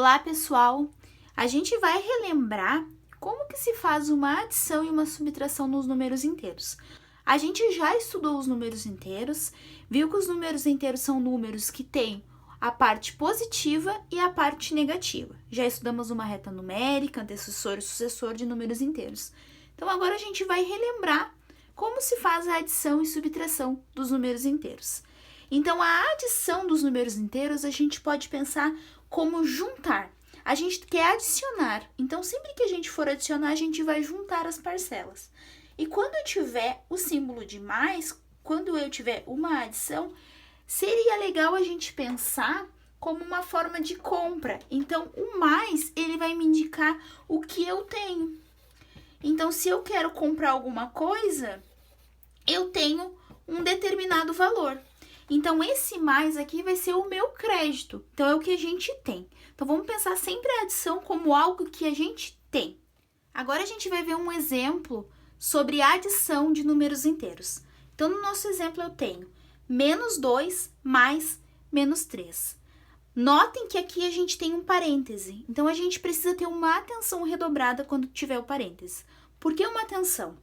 Olá, pessoal! A gente vai relembrar como que se faz uma adição e uma subtração nos números inteiros. A gente já estudou os números inteiros, viu que os números inteiros são números que têm a parte positiva e a parte negativa. Já estudamos uma reta numérica, antecessor e sucessor de números inteiros. Então, agora a gente vai relembrar como se faz a adição e subtração dos números inteiros. Então, a adição dos números inteiros, a gente pode pensar como juntar. A gente quer adicionar, então sempre que a gente for adicionar, a gente vai juntar as parcelas. E quando eu tiver o símbolo de mais, quando eu tiver uma adição, seria legal a gente pensar como uma forma de compra. Então, o mais, ele vai me indicar o que eu tenho. Então, se eu quero comprar alguma coisa, eu tenho um determinado valor. Então, esse mais aqui vai ser o meu crédito. Então, é o que a gente tem. Então, vamos pensar sempre a adição como algo que a gente tem. Agora, a gente vai ver um exemplo sobre a adição de números inteiros. Então, no nosso exemplo, eu tenho menos 2 mais menos 3. Notem que aqui a gente tem um parêntese. Então, a gente precisa ter uma atenção redobrada quando tiver o parêntese. Por que uma atenção?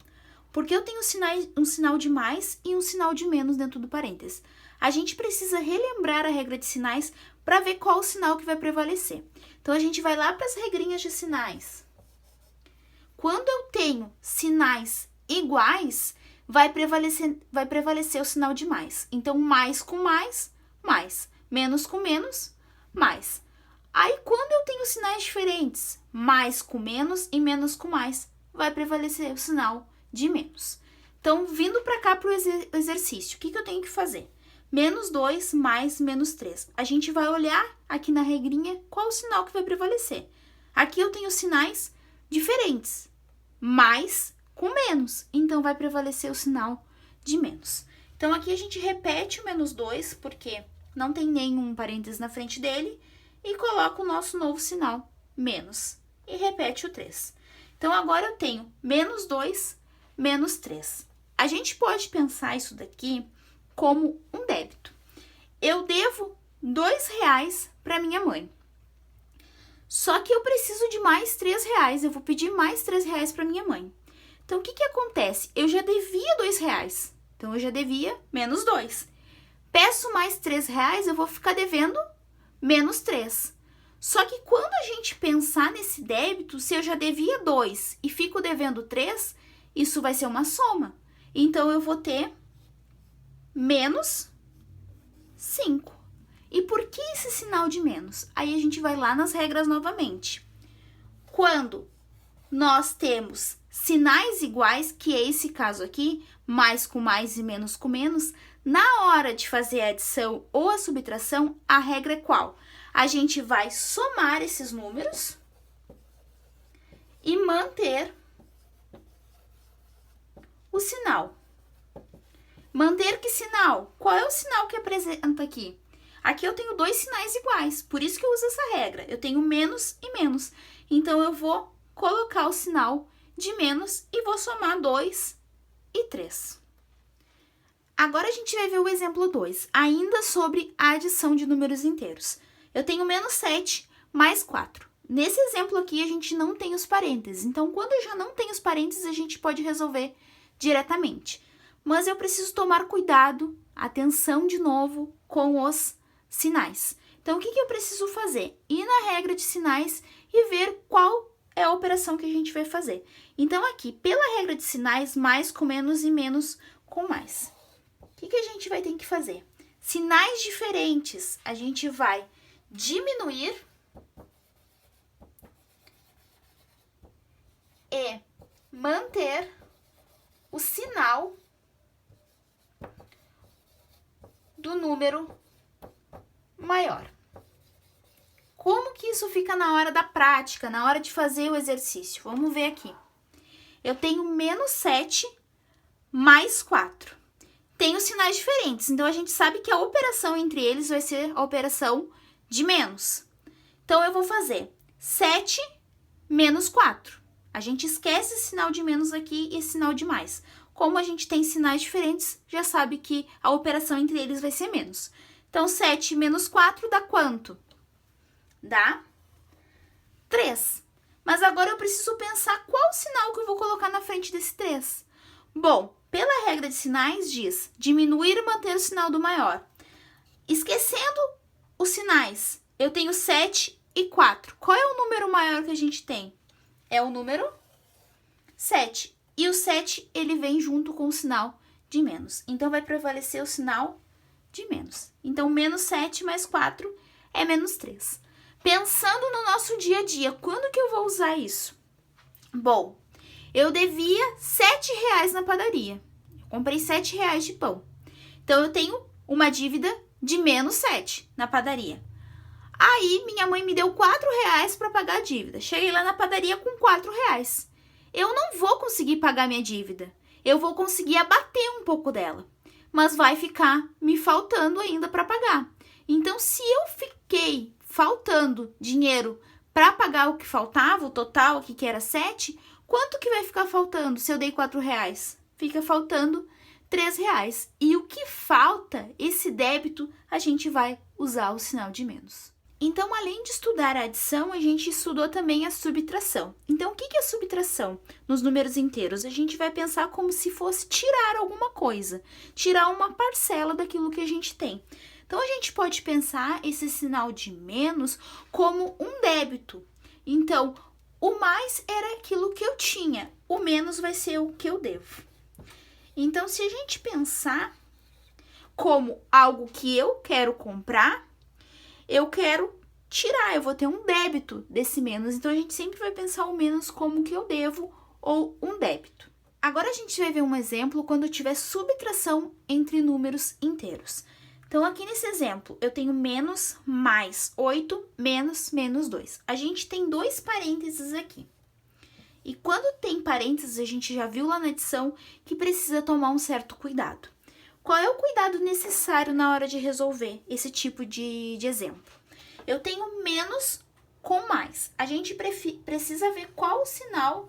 Porque eu tenho um sinal de mais e um sinal de menos dentro do parêntese. A gente precisa relembrar a regra de sinais para ver qual o sinal que vai prevalecer. Então, a gente vai lá para as regrinhas de sinais. Quando eu tenho sinais iguais, vai prevalecer o sinal de mais. Então, mais com mais, mais. Menos com menos, mais. Aí, quando eu tenho sinais diferentes, mais com menos e menos com mais, vai prevalecer o sinal de menos. Então, vindo para cá para o exercício, o que eu tenho que fazer? Menos 2 mais menos 3. A gente vai olhar aqui na regrinha qual o sinal que vai prevalecer. Aqui eu tenho sinais diferentes. Mais com menos. Então, vai prevalecer o sinal de menos. Então, aqui a gente repete o menos 2, porque não tem nenhum parênteses na frente dele. E coloca o nosso novo sinal, menos. E repete o 3. Então, agora eu tenho menos 2, menos 3. A gente pode pensar isso daqui como um débito. Eu devo R$2 para minha mãe. Só que eu preciso de mais R$3. Eu vou pedir mais R$3 para minha mãe. Então, o que acontece? Eu já devia R$2. Então, eu já devia menos 2. Peço mais R$3, eu vou ficar devendo menos 3. Só que quando a gente pensar nesse débito, se eu já devia 2 e fico devendo 3, isso vai ser uma soma. Então, eu vou ter menos 5. E por que esse sinal de menos? Aí a gente vai lá nas regras novamente. Quando nós temos sinais iguais, que é esse caso aqui, mais com mais e menos com menos, na hora de fazer a adição ou a subtração, a regra é qual? A gente vai somar esses números e manter o sinal. Manter que sinal? Qual é o sinal que apresenta aqui? Aqui eu tenho dois sinais iguais, por isso que eu uso essa regra. Eu tenho menos e menos. Então, eu vou colocar o sinal de menos e vou somar 2 e 3. Agora, a gente vai ver o exemplo 2, ainda sobre a adição de números inteiros. Eu tenho menos 7 mais 4. Nesse exemplo aqui, a gente não tem os parênteses. Então, quando eu já não tenho os parênteses, a gente pode resolver diretamente. Mas eu preciso tomar cuidado, atenção de novo, com os sinais. Então, o que eu preciso fazer? Ir na regra de sinais e ver qual é a operação que a gente vai fazer. Então, aqui, pela regra de sinais, mais com menos e menos com mais. O que a gente vai ter que fazer? Sinais diferentes, a gente vai diminuir e manter o sinal do número maior. Como que isso fica na hora da prática, na hora de fazer o exercício? Vamos ver aqui. Eu tenho menos 7 mais 4. Tenho sinais diferentes, então a gente sabe que a operação entre eles vai ser a operação de menos. Então, eu vou fazer 7 menos 4. A gente esquece esse sinal de menos aqui e esse sinal de mais. Como a gente tem sinais diferentes, já sabe que a operação entre eles vai ser menos. Então, 7 menos 4 dá quanto? Dá 3. Mas agora eu preciso pensar qual sinal que eu vou colocar na frente desse 3. Bom, pela regra de sinais diz diminuir e manter o sinal do maior. Esquecendo os sinais, eu tenho 7 e 4. Qual é o número maior que a gente tem? É o número 7. E o 7, ele vem junto com o sinal de menos. Então, vai prevalecer o sinal de menos. Então, menos 7 mais 4 é menos 3. Pensando no nosso dia a dia, quando que eu vou usar isso? Bom, eu devia R$7 na padaria. Eu comprei R$7 de pão. Então, eu tenho uma dívida de menos 7 na padaria. Aí, minha mãe me deu R$4 para pagar a dívida. Cheguei lá na padaria com R$4. Eu não vou conseguir pagar minha dívida. Eu vou conseguir abater um pouco dela. Mas vai ficar me faltando ainda para pagar. Então, se eu fiquei faltando dinheiro para pagar o que faltava, o total aqui que era 7, quanto que vai ficar faltando se eu dei R$4? Fica faltando R$3. E o que falta, esse débito, a gente vai usar o sinal de menos. Então, além de estudar a adição, a gente estudou também a subtração. Então, o que é subtração nos números inteiros? A gente vai pensar como se fosse tirar alguma coisa, tirar uma parcela daquilo que a gente tem. Então, a gente pode pensar esse sinal de menos como um débito. Então, o mais era aquilo que eu tinha, o menos vai ser o que eu devo. Então, se a gente pensar como algo que eu quero comprar, eu quero tirar, eu vou ter um débito desse menos. Então, a gente sempre vai pensar o menos como que eu devo ou um débito. Agora, a gente vai ver um exemplo quando tiver subtração entre números inteiros. Então, aqui nesse exemplo, eu tenho menos mais 8 menos menos 2. A gente tem dois parênteses aqui. E quando tem parênteses, a gente já viu lá na edição que precisa tomar um certo cuidado. Qual é o cuidado necessário na hora de resolver esse tipo de exemplo? Eu tenho menos com mais. A gente precisa ver qual o sinal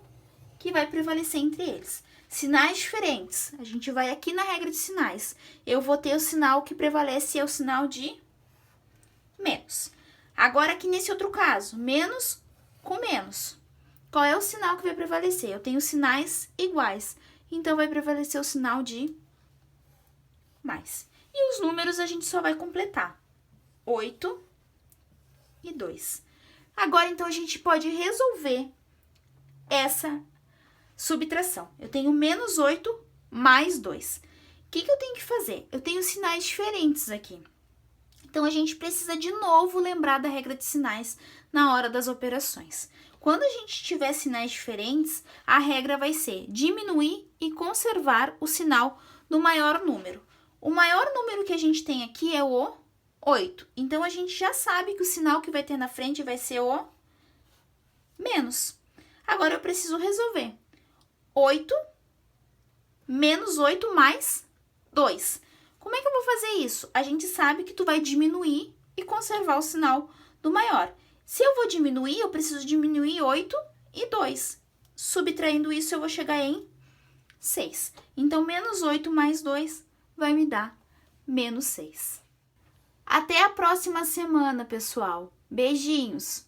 que vai prevalecer entre eles. Sinais diferentes. A gente vai aqui na regra de sinais. Eu vou ter o sinal que prevalece, é o sinal de menos. Agora, aqui nesse outro caso, menos com menos. Qual é o sinal que vai prevalecer? Eu tenho sinais iguais. Então, vai prevalecer o sinal de mais. E os números a gente só vai completar. 8 e 2. Agora, então, a gente pode resolver essa subtração. Eu tenho menos 8 mais 2. O que eu tenho que fazer? Eu tenho sinais diferentes aqui. Então, a gente precisa de novo lembrar da regra de sinais na hora das operações. Quando a gente tiver sinais diferentes, a regra vai ser diminuir e conservar o sinal do maior número. O maior número que a gente tem aqui é o 8. Então, a gente já sabe que o sinal que vai ter na frente vai ser o menos. Agora, eu preciso resolver. 8 menos 8 mais 2. Como é que eu vou fazer isso? A gente sabe que tu vai diminuir e conservar o sinal do maior. Se eu vou diminuir, eu preciso diminuir 8 e 2. Subtraindo isso, eu vou chegar em 6. Então, menos 8 mais 2 vai me dar menos 6. Até a próxima semana, pessoal. Beijinhos!